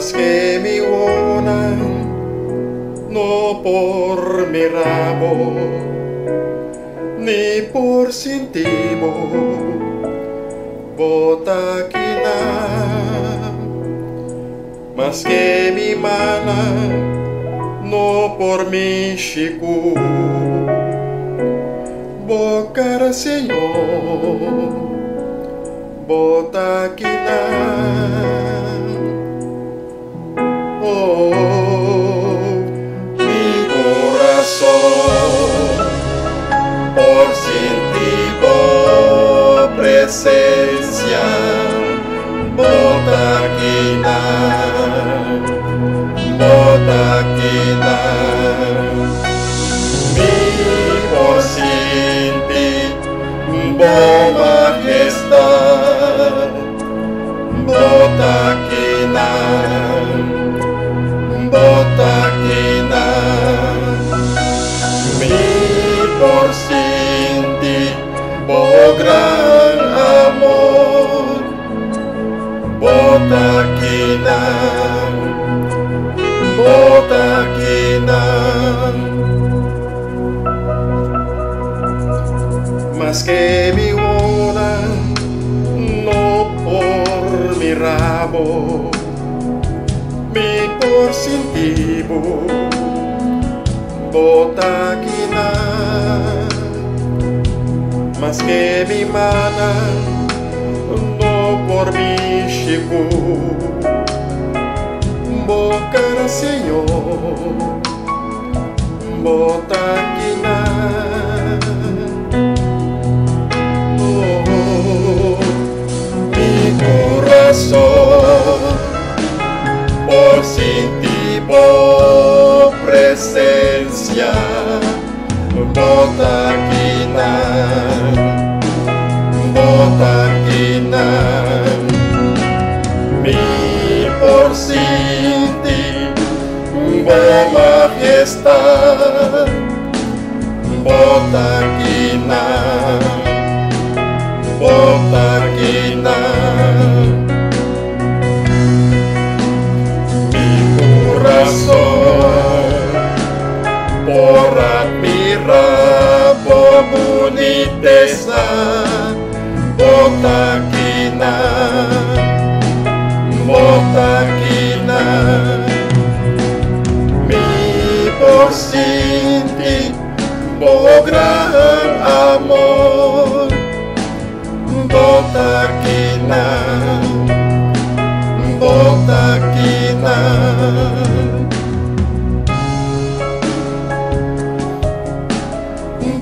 Mas que mi una, no por mi rabo, ni por cintimo, botaquina. Mas que mi mana, no por mi chico, bocara Señor, botaquina. Oh, mi corazón, por sentir tu presencia, botaquina, botaquina. Mi por sentir tu majestad, botaquina, botaquina. Mi por sentir oh gran amor, botaquina, botaquina. Mas que mi una, no por mi rabo, mi por cintimo, botaquina. Mas que mi mana, no por mi chico, bocara Señor, botaquina. Oh, mi corazón, por sentir tu presencia, botaquina, botaquina. Mi por sentir tu majestad, botaquina, botaquina. Mi corazón, por admirar tu boniteza, botaquina, botaquina. Mi por sentir oh gran amor, botaquina, botaquina.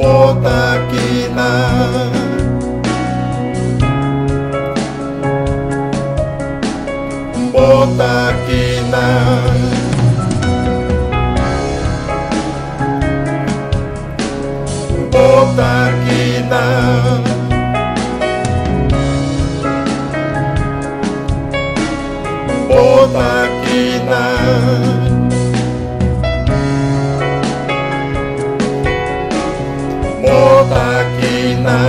Botaquina, botaquina. Botaquina, botaquina. Botaquina,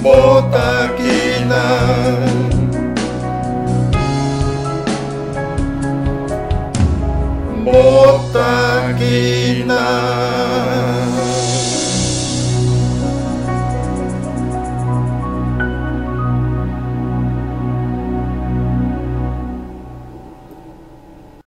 botaquina. Botaquina.